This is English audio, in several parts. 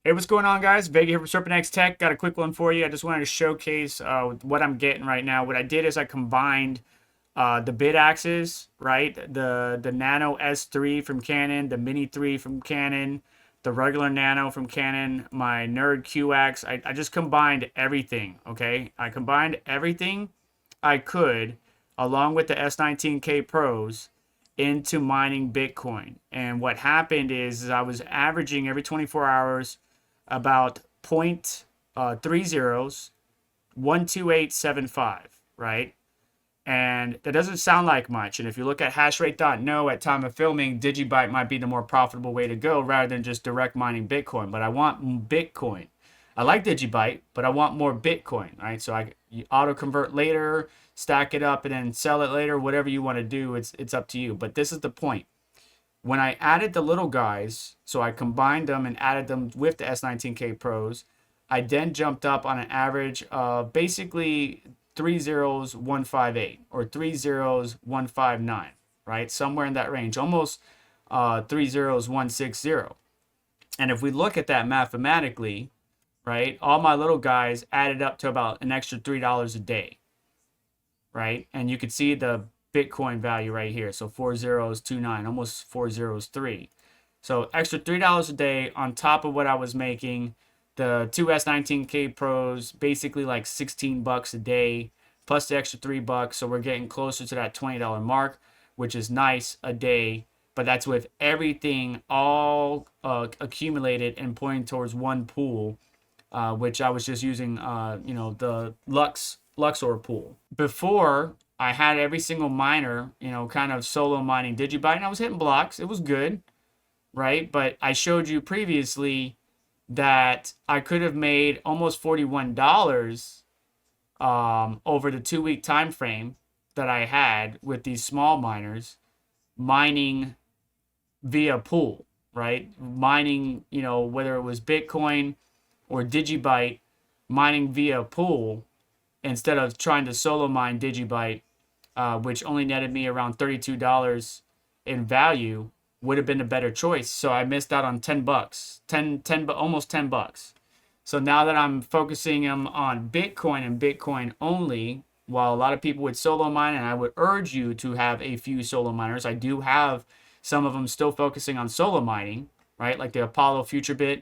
Hey, what's going on, guys? Vega here from SerpentX Tech. Got a quick one for you. I just wanted to showcase what I'm getting right now. What I did is I combined the Bitaxes, right? The Nano S3 from Canon, the Mini 3 from Canon, the regular Nano from Canon, my Nerd QX. I just combined everything, okay? I combined everything I could along with the S19K Pros into mining Bitcoin. And what happened is I was averaging every 24 hours about 0.30 12875, right? And that doesn't sound like much. And if you look at hashrate.no at time of filming, Digibyte might be the more profitable way to go rather than just direct mining Bitcoin. But I want Bitcoin. I like Digibyte, but I want more Bitcoin, right? So you auto convert later, stack it up, and then sell it later. Whatever you want to do, it's up to you. But this is the point. When I added the little guys, so I combined them and added them with the S19K Pros, I then jumped up on an average of basically 30158 or 30159, right? Somewhere in that range, almost 30160. And if we look at that mathematically, right, all my little guys added up to about an extra $3 a day, right? And you could see the Bitcoin value right here. So 4029, almost 403. So extra $3 a day on top of what I was making. The two S19K Pros, basically like 16 bucks a day, plus the extra $3. So we're getting closer to that $20 mark, which is nice a day. But that's with everything all accumulated and pointing towards one pool, which I was just using, the Luxor pool. Before, I had every single miner, kind of solo mining Digibyte, and I was hitting blocks. It was good, right? But I showed you previously that I could have made almost $41 over the 2-week time frame that I had with these small miners mining via pool, right? Mining, whether it was Bitcoin or Digibyte, mining via pool instead of trying to solo mine Digibyte, which only netted me around $32 in value, would have been a better choice. So I missed out on 10 bucks, almost 10 bucks. So now that I'm focusing on Bitcoin and Bitcoin only, while a lot of people would solo mine, and I would urge you to have a few solo miners, I do have some of them still focusing on solo mining, right? Like the Apollo FutureBit,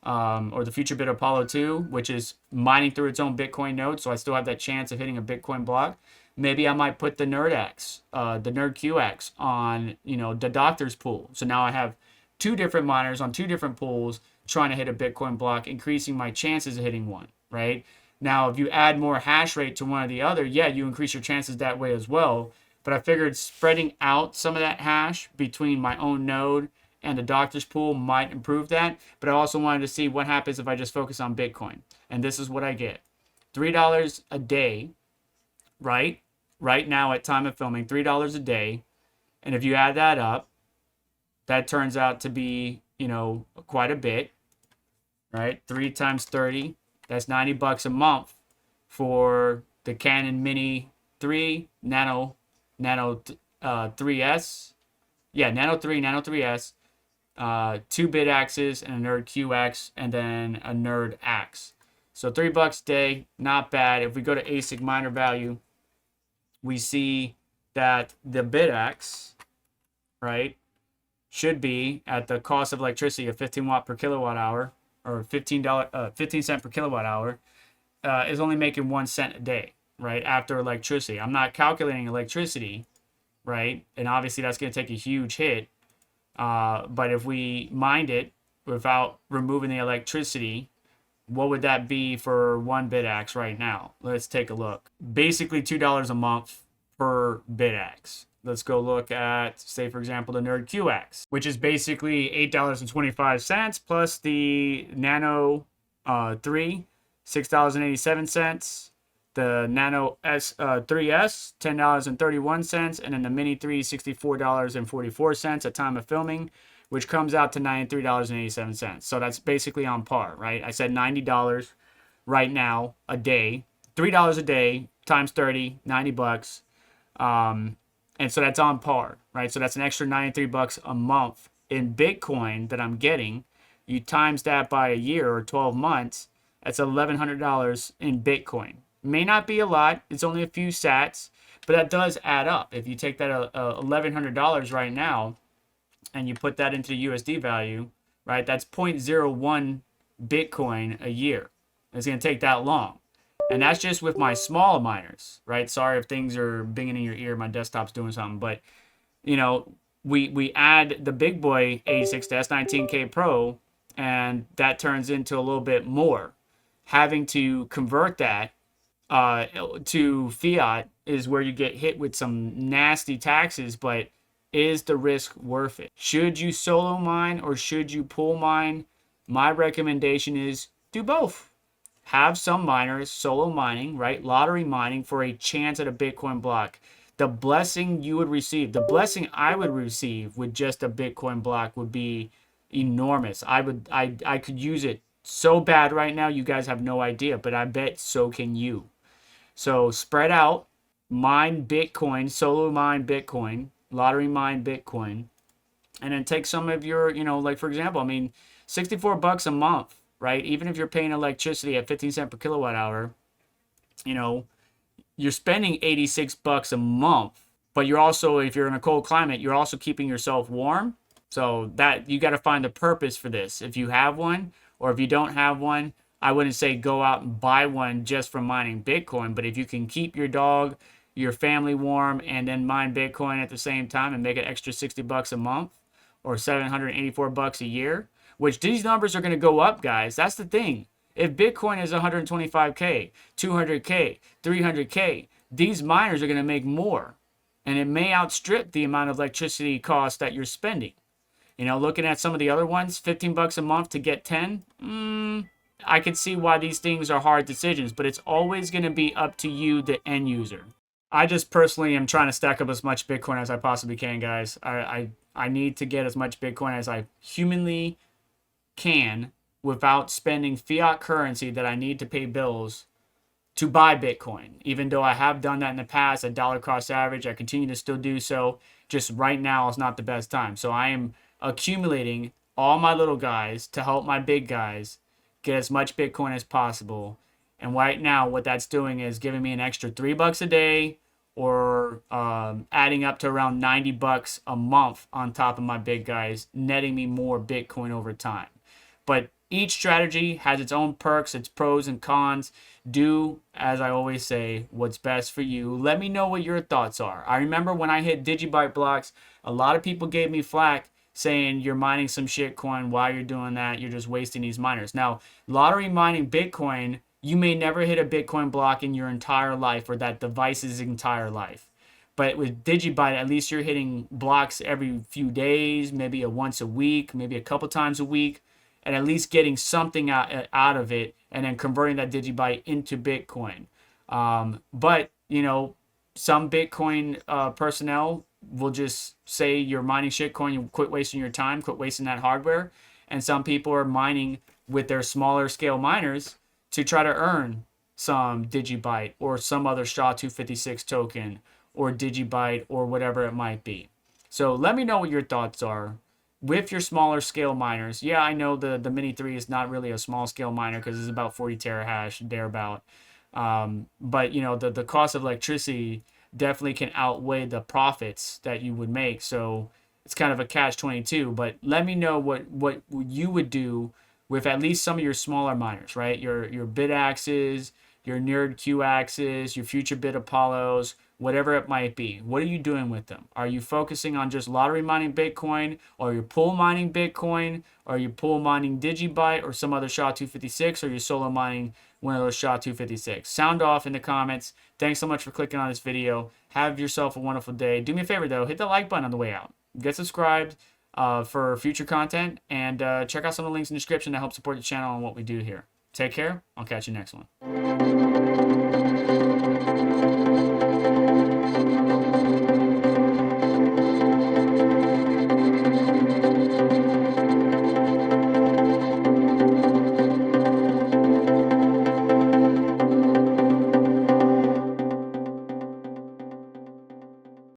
or the FutureBit Apollo 2, which is mining through its own Bitcoin node. So I still have that chance of hitting a Bitcoin block. Maybe I might put the Nerd QX on, the doctor's pool. So now I have two different miners on two different pools trying to hit a Bitcoin block, increasing my chances of hitting one, right? Now, if you add more hash rate to one or the other, yeah, you increase your chances that way as well. But I figured spreading out some of that hash between my own node and the doctor's pool might improve that. But I also wanted to see what happens if I just focus on Bitcoin. And this is what I get. $3 a day, right? Right now at time of filming, $3 a day. And if you add that up, that turns out to be, quite a bit, right? 3 times 30, that's 90 bucks a month for the Canon Mini 3, Nano 3S. Yeah, Nano 3, Nano 3S, 2 Bitaxes and a Nerd QX, and then a Nerd Axe. So $3 a day, not bad. If we go to ASIC miner value, we see that the Bitaxe, right, should be at the cost of electricity of 15 watt per kilowatt hour, or 15 cent per kilowatt hour, is only making 1 cent a day, right, after electricity. I'm not calculating electricity, right, and obviously that's going to take a huge hit. But if we mined it without removing the electricity, what would that be for one Bitaxe right now? Let's take a look. Basically $2 a month per Bitaxe. Let's go look at, say, for example, the Nerd QX, which is basically $8.25 plus the Nano 3, $6.87. The Nano 3S, $10.31, and then the Mini 3, $64.44 at time of filming, which comes out to $93.87. So that's basically on par, right? I said $90 right now a day, $3 a day times 30, 90 bucks. And so that's on par, right? So that's an extra 93 bucks a month in Bitcoin that I'm getting you times that by a year or 12 months, that's $1,100 in Bitcoin. May not be a lot. It's only a few sats, but that does add up. If you take that $1,100 right now and you put that into the USD value, right, that's 0.01 Bitcoin a year. It's going to take that long. And that's just with my small miners, right? Sorry if things are binging in your ear. My desktop's doing something. But, you know, we add the big boy ASICs to S19K Pro, and that turns into a little bit more. Having to convert that to fiat is where you get hit with some nasty taxes, but is the risk worth it? Should you solo mine or should you pool mine? My recommendation is do both. Have some miners solo mining, right? Lottery mining for a chance at a Bitcoin block. The blessing you would receive, the blessing I would receive with just a Bitcoin block would be enormous. I could use it so bad right now, you guys have no idea, but I bet so can you. So spread out, mine Bitcoin, solo mine Bitcoin, lottery mine Bitcoin, and then take some of your, you know, like for example, I mean, $64 a month, right? Even if you're paying electricity at 15 cents per kilowatt hour, you know, you're spending $86 a month, but you're also, if you're in a cold climate, you're also keeping yourself warm. So that you got to find a purpose for this. If you have one, or if you don't have one, I wouldn't say go out and buy one just for mining Bitcoin, but if you can keep your dog, your family warm, and then mine Bitcoin at the same time and make an extra $60 a month or $784 a year, which these numbers are going to go up, guys. That's the thing. If Bitcoin is 125K, 200K, 300K, these miners are going to make more, and it may outstrip the amount of electricity cost that you're spending. You know, looking at some of the other ones, $15 a month to get 10, I can see why these things are hard decisions, but it's always going to be up to you, the end user. I just personally am trying to stack up as much Bitcoin as I possibly can, guys. I need to get as much Bitcoin as I humanly can without spending fiat currency that I need to pay bills to buy Bitcoin. Even though I have done that in the past at dollar cost average, I continue to still do so. Just right now is not the best time. So I am accumulating all my little guys to help my big guys get as much Bitcoin as possible. And right now, what that's doing is giving me an extra $3 a day, or adding up to around $90 a month on top of my big guys, netting me more Bitcoin over time. But each strategy has its own perks, its pros and cons. Do, as I always say, what's best for you. Let me know what your thoughts are. I remember when I hit Gigabyte blocks, a lot of people gave me flack saying you're mining some shitcoin. Why you're doing that? You're just wasting these miners. Now, lottery mining Bitcoin, you may never hit a Bitcoin block in your entire life, or that device's entire life. But with Gigabyte, at least you're hitting blocks every few days, maybe once a week, maybe a couple times a week, and at least getting something out of it, and then converting that Gigabyte into Bitcoin. But, you know, some Bitcoin personnel will just say you're mining shitcoin, you quit wasting your time, quit wasting that hardware. And some people are mining with their smaller scale miners to try to earn some Gigabyte or some other SHA-256 token or Gigabyte or whatever it might be. So let me know what your thoughts are with your smaller scale miners. Yeah, I know the Mini 3 is not really a small scale miner because it's about 40 terahash, thereabout. But, you know, the cost of electricity definitely can outweigh the profits that you would make. So it's kind of a catch-22. But let me know what you would do with at least some of your smaller miners, right? Your Bitaxes, your Nerd Q-Axes, your Future Bit Apollos, whatever it might be. What are you doing with them? Are you focusing on just lottery mining Bitcoin, or you're pool mining Bitcoin, or you're pool mining Gigabyte or some other SHA-256, or you're solo mining one of those SHA-256? Sound off in the comments. Thanks so much for clicking on this video. Have yourself a wonderful day. Do me a favor, though. Hit the like button on the way out. Get subscribed for future content, and check out some of the links in the description to help support the channel and what we do here. Take care. I'll catch you next one.